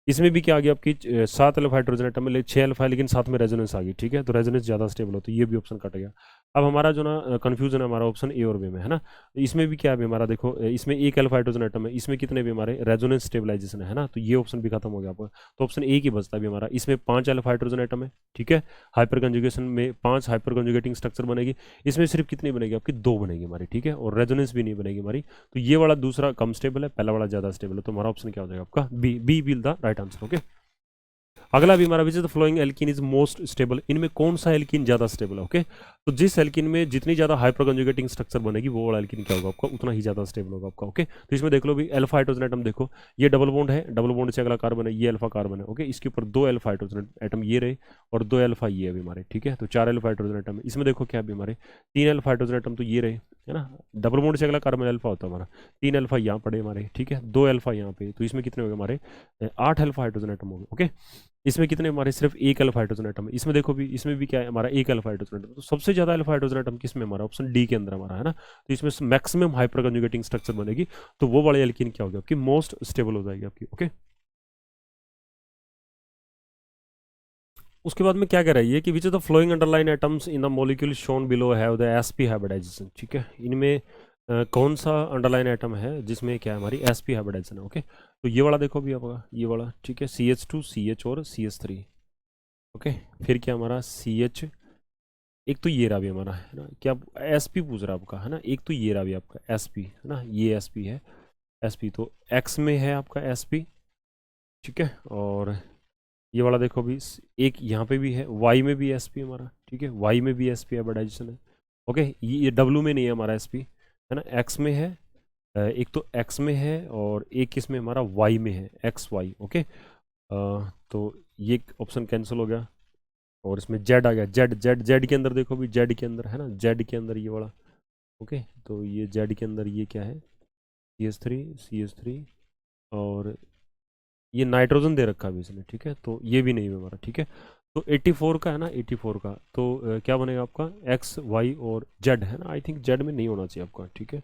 इसमें भी क्या आ गया आपकी, 7 अल्फा हाइड्रोजन एटम में 6 अल्फा है, लेकिन साथ में रेजोनेंस आ गई, ठीक है। तो रेजोनेंस ज़्यादा स्टेबल हो, तो ये भी ऑप्शन कट गया। अब हमारा जो ना कन्फ्यूजन है हमारा ऑप्शन ए और बी में, है ना। इसमें भी क्या है हमारा, देखो इसमें 1 अल्फा हाइड्रोजन एटम है, इसमें कितने भी हमारे रेजोनेंस स्टेबलाइजेशन है ना। तो ये ऑप्शन भी खत्म हो गया आपका। तो ऑप्शन ए की बचता भी हमारा, इसमें 5 अल्फा हाइड्रोजन एटम है, ठीक है। हाइपर कंजुगेशन में 5 हाइपर कंजुगेटिंग स्ट्रक्चर बनेगी। इसमें सिर्फ कितनी बनेगी आपकी, 2 बनेगी हमारी, ठीक है। और रेजोनेंस भी नहीं बनेगी हमारी। तो ये वाला दूसरा कम स्टेबल है, पहला वाला ज़्यादा स्टेबल है। तो हमारा ऑप्शन क्या हो जाएगा आपका, B, B will the right answer, okay. अगला भी हमारा, which is the following alkene is most stable, इनमें कौन सा एल्कीन ज्यादा स्टेबल है, ओके। तो जिस एल्कीन में जितनी ज्यादा हाइपर कंजुगेटिंग स्ट्रक्चर बनेगी वो वाला एल्कीन क्या होगा आपका, उतना ही ज्यादा स्टेबल होगा आपका, ओके। तो इसमें देख लो भी, अल्फा हाइड्रोजन एटम देखो, ये डबल बॉन्ड है, डबल बॉन्ड से अगला कार्बन है, ये अल्फा कार्बन है, ओके। इसके ऊपर 2 अल्फा हाइड्रोजन एटम ये रहे, और 2 अल्फा ये अभी हमारे, ठीक है। तो 4 अल्फा हाइड्रोजन एटम है। इसमें देखो क्या भी हमारे, 3 अल्फा हाइड्रोजन एटम तो ये रहे, है ना। डबल बॉन्ड से अगला कार्बन अल्फा होता है हमारा, 3 अल्फा यहाँ पड़े हमारे, ठीक है, 2 अल्फा यहाँ पे। तो इसमें कितने हो गए हमारे, 8 अल्फा हाइड्रोजन एटम हो गए, ओके। इसमें कितने हमारे, सिर्फ 1 अल्फा हाइड्रोजन एटम है। इसमें देखो भी, इसमें भी क्या है हमारा, 1 अल्फा हाइड्रोजन एटम। तो सबसे ज्यादा अल्फा हाइड्रोजन एटम किस में हमारा, ऑप्शन डी के अंदर हमारा, है ना। तो इसमें मैक्सिमम हाइपर कंजुगेटिंग स्ट्रक्चर बनेगी, तो वो वाली एल्कीन क्या होगी आपकी, मोस्ट स्टेबल हो जाएगी आपकी, ओके। उसके बाद में क्या कह रही है कि which of the following underline atoms in the molecule shown below have the sp hybridization, ठीक है। इनमें कौन सा अंडरलाइन एटम है जिसमें क्या है हमारी sp हाइब्रिडाइजेशन है, ओके। तो ये वाला देखो भी आपका, ये वाला, ठीक है, CH2 CH और CH3, ओके। फिर क्या हमारा CH, एक तो ये रहा भी हमारा, है ना, क्या sp पूछ रहा है आपका, है ना। एक तो ये रहा भी आपका sp, है ना, ये sp है, sp तो x में है आपका sp, ठीक है। और ये वाला देखो भी, एक यहाँ पे भी है, y में भी sp हमारा, ठीक है, y में भी sp हाइब्रिडाइजेशन है, ओके। ये w में नहीं है हमारा sp, है ना, x में है, एक तो x में है, और एक इसमें हमारा y में है, xy, ओके। तो ये ऑप्शन कैंसिल हो गया, और इसमें जेड आ गया, जेड जेड जेड के अंदर देखो भी, जेड के अंदर है ना, जेड के अंदर ये वाला। ओके, तो ये जेड के अंदर ये क्या है, सी एच थ्री और ये नाइट्रोजन दे रखा है अभी इसने, ठीक है, तो ये भी नहीं है हमारा, ठीक है। तो 84 का है ना, 84 का, तो क्या बनेगा आपका, एक्स वाई और जेड है ना, आई थिंक जेड में नहीं होना चाहिए आपका, ठीक है,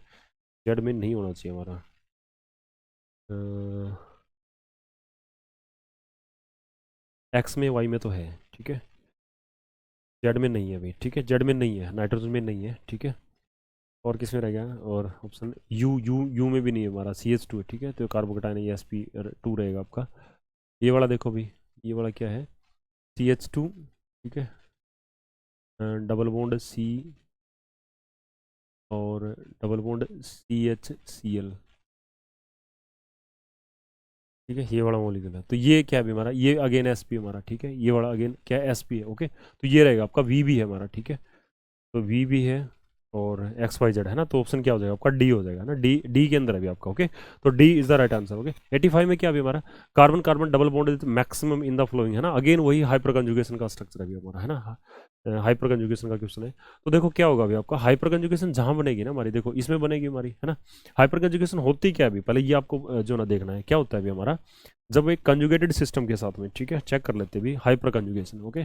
जेड में नहीं होना चाहिए हमारा, एक्स में वाई में तो है, ठीक है, जेड में नहीं है अभी, ठीक है, जेड में नहीं है, नाइट्रोजन में नहीं है, ठीक है। और किस में रह गया, और ऑप्शन यू यू यू में भी नहीं है हमारा, CH2 है, ठीक है, तो कार्बोकेटाइन ये sp2 रहेगा आपका। ये वाला देखो भी, ये वाला क्या है, CH2, ठीक है, डबल बॉन्ड सी और डबल बॉन्ड CHCl, ठीक है, ये वाला मॉलिक्यूल है, तो ये क्या है भी हमारा, ये अगेन sp हमारा, ठीक है, ये वाला अगेन क्या है, sp है, ओके, तो ये रहेगा आपका VB है हमारा, ठीक है, तो VB है और XYZ है ना, तो ऑप्शन क्या हो जाएगा आपका, डी हो जाएगा ना, डी डी के अंदर है अभी आपका, ओके, तो D is the right answer, okay. 85 में क्या अभी हमारा, carbon carbon double bond maximum in the flowing है ना, अगेन वही हाइपर कंजुगेशन का स्ट्रक्चर अभी हमारा है ना, हाइपर कंजुगेशन का क्वेश्चन है। तो देखो क्या होगा अभी आपका, हाइपर कंजुगेशन जहां बनेगी ना हमारी, देखो इसमें बनेगी हमारी है ना, हाइपर कंजुगेशन होती क्या है अभी, पहले ये आपको जो ना देखना है क्या होता है अभी हमारा, जब एक कंजुगेटेड सिस्टम के साथ में, ठीक है, चेक कर लेते हैं भी hyper conjugation, okay.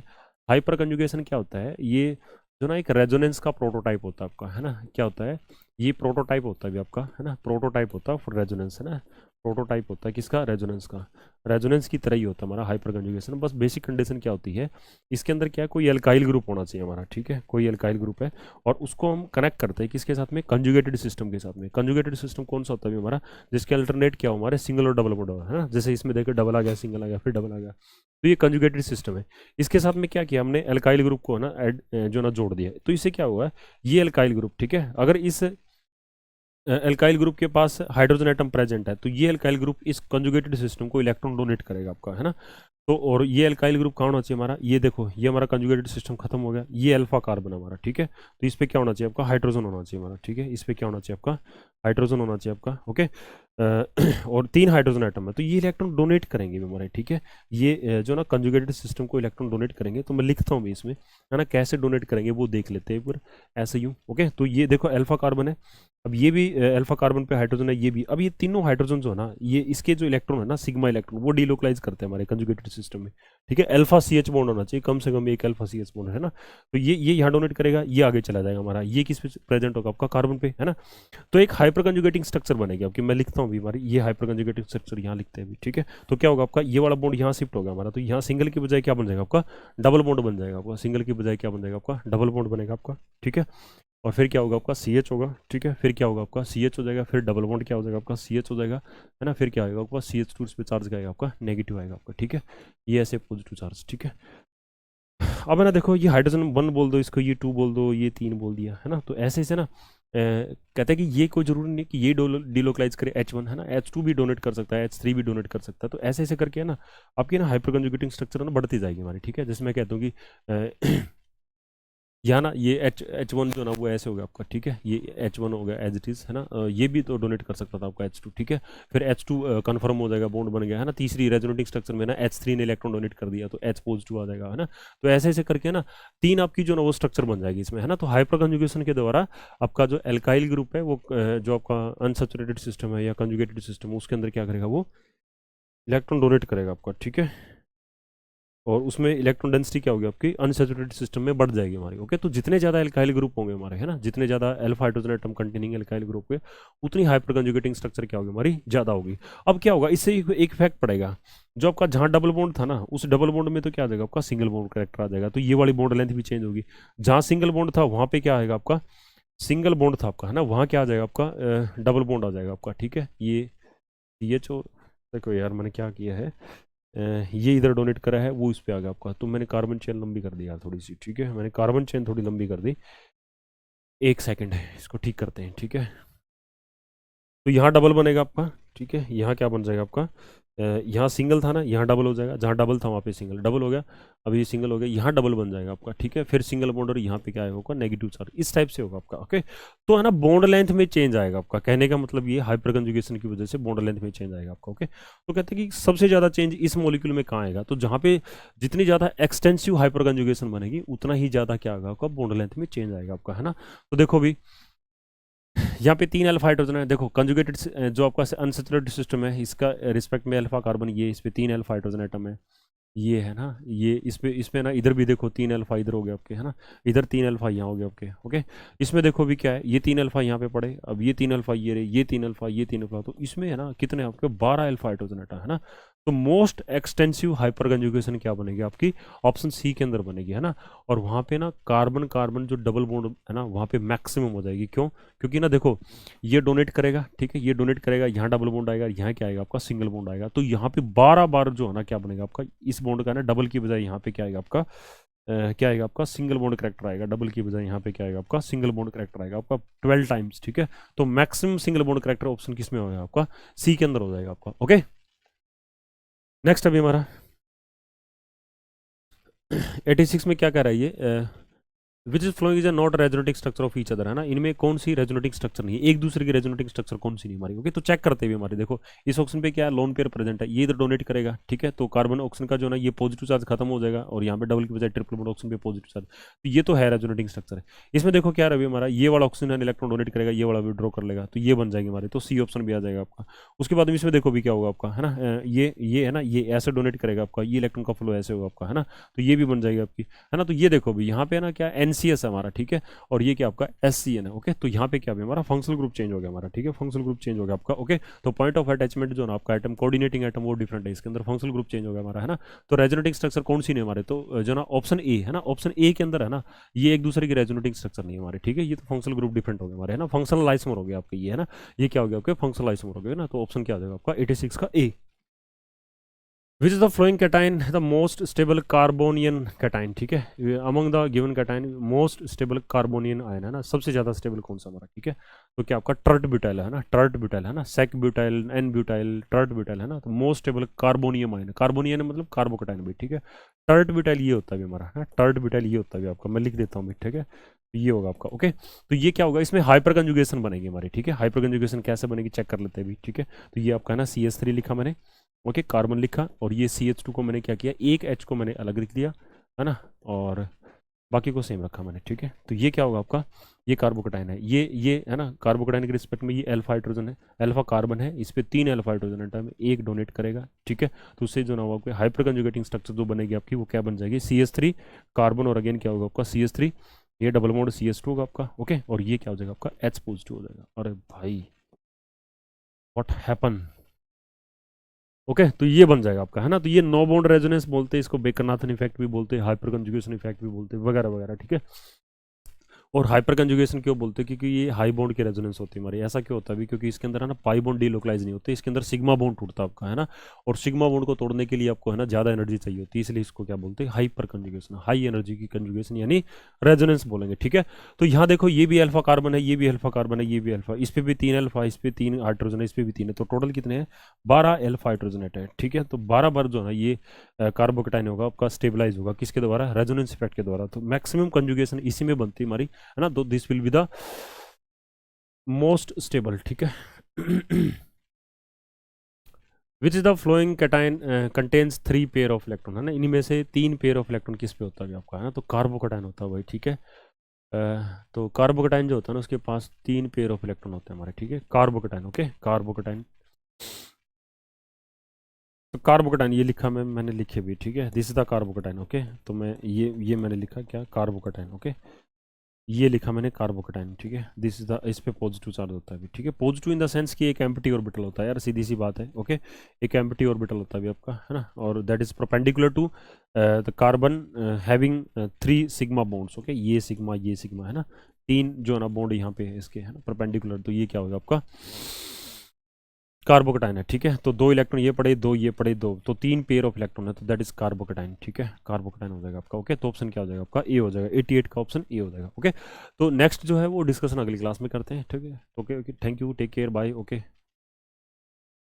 Hyper conjugation क्या होता है, ये जो ना एक रेजोनेंस का प्रोटोटाइप होता है आपका, है ना, क्या होता है, ये प्रोटोटाइप होता है अभी आपका, है ना, प्रोटोटाइप होता है फॉर रेजोनेंस, है ना, प्रोटोटाइप होता है किसका, रेजोनेंस का, रेजोनेंस की तरह ही होता है हमारा हाइपर कंजुगेशन, बस बेसिक कंडीशन क्या होती है, इसके अंदर क्या है, कोई एल्काइल ग्रुप होना चाहिए हमारा, ठीक है, कोई एल्काइल ग्रुप है, और उसको हम कनेक्ट करते हैं किसके साथ में, कंजुगेटेड सिस्टम के साथ में। कंजुगेटेड सिस्टम कौन सा होता है अभी हमारा, जिसके अल्टरनेट क्या हो हमारे, सिंगल और डबल बॉन्ड है ना, जैसे इसमें देखो डबल आ गया, सिंगल आ गया, फिर डबल आ गया, तो ये कंजुगेटेड सिस्टम है। इसके साथ में क्या किया हमने, एल्काइल ग्रुप को ना ऐड जो ना जोड़ दिया, तो इससे क्या हुआ है, ये एल्काइल ग्रुप, ठीक है, अगर इस एल्काइल ग्रुप के पास हाइड्रोजन एटम प्रेजेंट है, तो ये एल्काइल ग्रुप इस कंजुगेटेड सिस्टम को इलेक्ट्रॉन डोनेट करेगा आपका, है ना। तो और ये एल्काइल ग्रुप कहाँ होना चाहिए हमारा, ये देखो ये हमारा कंजुगेटेड सिस्टम खत्म हो गया, ये अल्फा कार्बन हमारा, ठीक है, तो इस पे क्या होना चाहिए आपका, हाइड्रोजन होना चाहिए हमारा, ठीक है, इस पे क्या होना चाहिए आपका, हाइड्रोजन होना चाहिए आपका, ओके। और 3 हाइड्रोजन एटम है, तो ये इलेक्ट्रॉन डोनेट करेंगे भी हमारे, ठीक है, ये जो ना कंजुगेटेड सिस्टम को इलेक्ट्रॉन डोनेट करेंगे, तो मैं लिखता हूँ भी इसमें, है ना, कैसे डोनेट करेंगे वो देख लेते हैं एक बार, ऐसे यूँ, ओके। तो ये देखो अल्फा कार्बन है, अब ये भी अल्फा कार्बन पे हाइड्रोजन है, ये भी, अब ये तीनों हाइड्रोजन जो है ना, ये इसके जो इलेक्ट्रॉन है ना, सिग्मा इलेक्ट्रॉन, वो डिलोकलाइज करते हैं हमारे कंजुगेटेड सिस्टम में, ठीक है, अल्फा CH बॉन्ड होना चाहिए, कम से कम एक अल्फा CH बॉन्ड, है ना, तो ये यहाँ डोनेट करेगा, ये आगे चला जाएगा हमारा, ये किस पे प्रेजेंट होगा आपका, कार्बन पे, है ना। तो एक हाइपर कंजुगेटिंग स्ट्रक्चर बनेगी आपकी, मैं लिखता हूँ अभी हमारी, ये हाइपर कंजुगेटिंग स्ट्रक्चर यहाँ लिखते हैं अभी, ठीक है। तो क्या होगा आपका, ये वाला बॉन्ड यहाँ शिफ्ट होगा हमारा, तो यहाँ सिंगल की बजाय क्या बन जाएगा आपका, डबल बॉन्ड बन जाएगा आपका, सिंगल की बजाय क्या बन जाएगा आपका, डबल बॉन्ड बनेगा आपका, ठीक है। और फिर क्या होगा आपका, CH होगा, ठीक है, फिर क्या होगा आपका, CH हो जाएगा, फिर डबल बॉन्ड क्या हो जाएगा आपका, CH हो जाएगा, है ना, फिर क्या आएगा आपका, CH2 इस पे चार्ज क्या आएगा आपका, नेगेटिव आएगा आपका, ठीक है, ये ऐसे पॉजिटिव चार्ज, ठीक है। अब है ना देखो, ये हाइड्रोजन 1 बोल दो इसको, ये 2 बोल दो, ये 3 बोल दिया, है ना, तो ऐसे ऐसे ना कहते हैं कि ये कोई जरूरी नहीं कि ये डिलोकलाइज करे H1, है ना, H2 भी डोनेट कर सकता है, H3 भी डोनेट कर सकता है, तो ऐसे ऐसे करके है ना आपकी ना हाइपर कंजुगेटिंग स्ट्रक्चर ना बढ़ती जाएगी हमारी, ठीक है, जैसे मैं कहता हूँ कि यहाँ ना ये H1 जो ना वो ऐसे हो गया आपका, ठीक है, ये H1 हो गया एज इट इज़, है ना, ये भी तो डोनेट कर सकता था आपका H2, ठीक है, फिर H2 कन्फर्म हो जाएगा, बॉन्ड बन गया, है ना, तीसरी रेजोनेटिंग स्ट्रक्चर में ना H3 ने इलेक्ट्रॉन डोनेट कर दिया, तो H पॉजिटिव आ जाएगा, है ना। तो ऐसे ऐसे करके ना 3 आपकी जो ना वो स्ट्रक्चर बन जाएगी इसमें, है ना। तो हाइपर कंजुगेशन के द्वारा आपका जो एल्काइल ग्रुप है वो जो आपका अनसैचुरेटेड सिस्टम है या कंजुगेटेड सिस्टम, उसके अंदर क्या करेगा, वो इलेक्ट्रॉन डोनेट करेगा आपका, ठीक है, और उसमें इलेक्ट्रॉन डेंसिटी क्या होगी आपकी अनसैचुरेटेड सिस्टम में बढ़ जाएगी हमारी, ओके। तो जितने ज़्यादा एल्काइल ग्रुप होंगे हमारे, है ना, जितने ज़्यादा alpha hydrogen atom containing alkyl group है, उतनी हाइपर कंजुगेटिंग स्ट्रक्चर क्या होगी हमारी, ज़्यादा होगी। अब क्या होगा, इससे एक इफेक्ट पड़ेगा, जो आपका जहाँ डबल बॉन्ड था ना, उस डबल बॉन्ड में तो क्या आ जाएगा आपका, सिंगल बॉन्ड करेक्टर आ जाएगा, तो ये वाली बॉन्ड लेंथ भी चेंज होगी। जहाँ सिंगल बॉन्ड था वहाँ पे क्या आएगा आपका, सिंगल बॉन्ड था आपका, है ना, वहाँ क्या आ जाएगा आपका, डबल बॉन्ड आ जाएगा आपका, ठीक है। ये जो देखो यार मैंने क्या किया है, ये इधर डोनेट करा है, वो इस पे आ गया आपका, तो मैंने कार्बन चेन लंबी कर दी यार थोड़ी सी, ठीक है, मैंने कार्बन चेन थोड़ी लंबी कर दी, एक सेकंड है, इसको ठीक करते हैं, ठीक है। तो यहाँ डबल बनेगा आपका, ठीक है, यहाँ क्या बन जाएगा आपका, यहाँ सिंगल था ना, यहाँ डबल हो जाएगा, जहाँ डबल था वहाँ पे सिंगल, डबल हो गया, अब ये सिंगल हो गया, यहाँ डबल बन जाएगा आपका, ठीक है। फिर सिंगल बॉन्ड और यहाँ पे क्या होगा, नेगेटिव चार्ज, इस टाइप से होगा आपका, ओके। तो है ना बॉन्ड लेंथ में चेंज आएगा आपका, कहने का मतलब ये हाइपर कंजुगेशन की वजह से बॉन्ड लेंथ में चेंज आएगा आपका, ओके। तो कहते हैं कि सबसे ज़्यादा चेंज इस मॉलिक्यूल में कहाँ आएगा, तो जहाँ पे जितनी ज़्यादा एक्सटेंसिव हाइपर कंजुगेशन बनेगी उतना ही ज़्यादा क्या होगा आपका, बॉन्ड लेंथ में चेंज आएगा आपका, है ना। तो देखो भी यहाँ पे 3 अल्फा हाइड्रोजन है, देखो कंजुगेटेड जो आपका अनसैचुरेटेड सिस्टम है इसका रिस्पेक्ट में अल्फा कार्बन, ये इस पे 3 अल्फा हाइड्रोजन एटम है, ये है ना, ये इस पे ना इधर भी देखो 3 अल्फा इधर हो गया आपके, है ना, इधर 3 अल्फा यहाँ हो गया आपके, ओके। इसमें देखो भी क्या है, ये 3 अल्फा यहाँ पे पड़े, अब ये 3 अल्फा ये रहे, ये 3 अल्फा, ये 3 अल्फा, तो इसमें है ना कितने आपके 12 अल्फा हाइड्रोजन एटम, है ना। तो मोस्ट एक्सटेंसिव हाइपर कंजुगेशन क्या बनेगी आपकी, ऑप्शन सी के अंदर बनेगी, है ना। और वहाँ पे ना कार्बन कार्बन जो डबल बॉन्ड है ना वहाँ पे मैक्सिमम हो जाएगी, क्यों, क्योंकि ना देखो ये डोनेट करेगा, ठीक है, ये डोनेट करेगा, यहाँ डबल बॉन्ड आएगा, यहाँ क्या आएगा आपका सिंगल बॉन्ड आएगा, तो यहाँ पे 12 बार जो है ना क्या बनेगा आपका, इस बॉन्ड का ना डबल की बजाय यहाँ पे क्या आएगा आपका, क्या आएगा आपका सिंगल बॉन्ड करेक्टर आएगा, डबल की बजाय यहाँ पे क्या आएगा आपका सिंगल बॉन्ड करेक्टर आएगा आपका 12 टाइम्स, ठीक है। तो maximum single bond character option किस में होगा आपका, सी के अंदर हो जाएगा आपका, ओके। नेक्स्ट अभी हमारा 86 में क्या कह रहा है ये, which is following is a not resonating structure of each other, है ना, इनमें कौन सी रेजोनेटिंग स्ट्रक्चर नहीं है, एक दूसरे की रेजोनेटिंग स्ट्रक्चर कौन सी नहीं हमारी, ओके। तो चेक करते हुए हमारे देखो इस ऑप्शन पे क्या है, लोन पेयर प्रेजेंट है, ये इधर डोनेट करेगा, ठीक है, तो कार्बन ऑक्सीजन का जो ना ये पॉजिटिव चार्ज खत्म हो जाएगा और यहाँ पे डबल की बजाय ट्रिपल बॉन्ड ऑक्सीजन पे पॉजिटिव चार्ज, तो ये तो है रेजोनेटिंग स्ट्रक्चर है। इसमें देखो क्या रवि हमारा, ये वाला ऑक्सीजन इलेक्ट्रॉन डोनेट करेगा, ये वाला विड्रॉ कर लेगा, तो ये बन जाएगी हमारे, तो सी ऑप्शन भी आ जाएगा आपका। उसके बाद इसमें देखो भी क्या होगा आपका, है ना, ये है ना, ये ऐसे डोनेट करेगा आपका, ये इलेक्ट्रॉन का फ्लो ऐसे होगा आपका, है ना, तो ये भी बन जाएगी आपकी, है ना। तो ये देखो भी यहाँ पे ना क्या NCS है हमारा, ठीक है, और ये क्या आपका SCN है, ओके। तो यहाँ पे क्या है हमारा फंक्शनल ग्रुप चेंज हो गया हमारा, ठीक है, फंक्शनल ग्रुप चेंज हो गया आपका, ओके। तो पॉइंट ऑफ अटैचमेंट जो ना आपका एटम कोऑर्डिनेटिंग एटम वो डिफरेंट है, इसके अंदर फंक्शनल ग्रुप चेंज हो गया हमारा, है ना। तो रेजोनेटिंग स्ट्रक्चर कौन सी नहीं हमारे, तो जो ना ऑप्शन ए है ना, ऑप्शन ए के अंदर है ना, ये एक दूसरे की रेजोनेटिंग स्ट्रक्चर नहीं है हमारे, ठीक है, ये तो फंक्शनल ग्रुप डिफरेंट हो गए हमारे, है ना, फंक्शनल आइसोमर हो गया आपके, ये है ना, ये क्या हो गया आपके फंक्शनल आइसोमर हो गया ना, तो ऑप्शन क्या आ जाएगा आपका 86 का A. Which is the following cation the most stable carbanion cation, ठीक है, among the given cation most stable carbanion ion, है ना, सबसे ज्यादा स्टेबल कौन सा हमारा, ठीक है, तो क्या आपका टर्ट ब्यूटाइल है ना, टर्ट ब्यूटाइल है ना, sec butyl, n butyl, tert butyl, है ना। तो most stable carbonium ion, carbanion मतलब कार्बोकटाइन भी, ठीक है। टर्ट ब्यूटाइल ये होता है हमारा, है टर्ट ब्यूटाइल ये होता है आपका, मैं लिख देता हूँ, ठीक है, ये होगा आपका, ओके। तो ये क्या होगा, इसमें हाइपर कंजुगेशन बनेगी हमारी, ठीक है, हाइपर कंजुगेशन कैसे बनेगी चेक कर लेते हैं भी, ठीक है। तो ये आपका ना CH3 लिखा मैंने, ओके, कार्बन लिखा, और ये CH2 को मैंने क्या किया, एक H को मैंने अलग लिख दिया, है ना, और बाकी को सेम रखा मैंने, ठीक है। तो ये क्या होगा आपका, ये कार्बोकटाइन है, ये है ना, कार्बोकटाइन के रिस्पेक्ट में ये अल्फा हाइड्रोजन है, अल्फा कार्बन है, इस पे 3 अल्फा हाइड्रोजन एटम, एक डोनेट करेगा, ठीक है। तो उससे जो ना होगा हाइपर कंजुगेटिंग स्ट्रक्चर जो बनेगी आपकी वो क्या बन जाएगी, CH3 कार्बन, और अगेन क्या होगा आपका CH3, ये डबल बॉन्ड CH2 होगा आपका, ओके, और ये क्या हो जाएगा आपका H पॉजिटिव हो जाएगा। अरे भाई व्हाट हैपन, ओके, तो ये बन जाएगा आपका, है ना। तो ये नो बॉन्ड रेजोनेंस बोलते हैं इसको, बेकरनाथन इफेक्ट भी बोलते हैं, हाइपर कंजुगेशन इफेक्ट भी बोलते हैं, वगैरह वगैरह, ठीक है। और हाइपर कंजुगेशन क्यों बोलते हैं, क्योंकि ये हाई बॉन्ड की रेजोनेंस होती है हमारी, ऐसा क्यों होता है भी, क्योंकि इसके अंदर है ना पाई बॉन्ड डीलोकलाइज नहीं होते, इसके अंदर सिग्मा बॉन्ड टूटता है आपका, है ना। और सिग्मा बॉन्ड को तोड़ने के लिए आपको है ना ज़्यादा एनर्जी चाहिए होती है, इसलिए इसको क्या बोलते हैं, हाइपर कंजुगेशन, हाई एनर्जी की कंजुगेशन यानी रेजोनेंस बोलेंगे, ठीक है। तो यहाँ देखो ये भी अल्फा कार्बन है, ये भी अल्फा कार्बन है, ये भी अल्फा, इस पर भी 3 अल्फा, इस पर 3 हाइड्रोजन है, इस पर भी 3 है, तो टोटल कितने हैं 12 अल्फा हाइड्रोजन है, ठीक है। तो 12 बार जो है ये कार्बोकटाइन होगा आपका स्टेबलाइज होगा किसके द्वारा, रेजोनेंस इफेक्ट के द्वारा। तो मैक्सिमम कंजुगेशन इसी में बनती है हमारी, है ना, तो this will be the most stable, ठीक है। विच is the following cation contains 3 pair of electron, है ना, इनमें से 3 पेयर ऑफ इलेक्ट्रॉन किस पे होता है आपका, है ना, तो कार्बोकटाइन होता है भाई, ठीक है। तो कार्बोकटाइन जो होता है ना उसके पास 3 पेयर ऑफ इलेक्ट्रॉन होते हैं हमारे, ठीक है, कार्बोकटाइन, ओके, कार्बोकटाइन। तो कार्बोकटाइन ये लिखा मैंने लिखे भी, ठीक है, दिस इज द कार्बोकटाइन, ओके। तो मैं ये मैंने लिखा क्या, कार्बोकटाइन, ओके, ये लिखा मैंने कार्बोकटाइन, ठीक है, दिस इज द, इस पे पॉजिटिव चार्ज होता है भी, ठीक है, पॉजिटिव इन द सेंस कि एक एम्प्टी ऑर्बिटल होता है यार, सीधी सी बात है, ओके, एक एम्प्टी ऑर्बिटल होता है भी आपका, है ना, और that is perpendicular to the carbon having 3 sigma bonds, okay, ये सिग्मा, है ना, 3 जो है ना बॉन्ड यहाँ पे इसके, है ना, परपेंडिकुलर, तो ये क्या होगा आपका कार्बोकटाइन है, ठीक है। तो 2 इलेक्ट्रॉन ये पड़े, 2 ये पड़े, 2, तो 3 पेयर ऑफ इलेक्ट्रॉन है, तो दैट इज कार्बोकटाइन, ठीक है, कार्बोकटाइन हो जाएगा आपका, ओके। तो ऑप्शन क्या हो जाएगा आपका ए हो जाएगा, 88 का ऑप्शन ए हो जाएगा, ओके। तो नेक्स्ट जो है वो डिस्कशन अगली क्लास में करते हैं, ठीक है, okay, thank you, take care, bye, okay.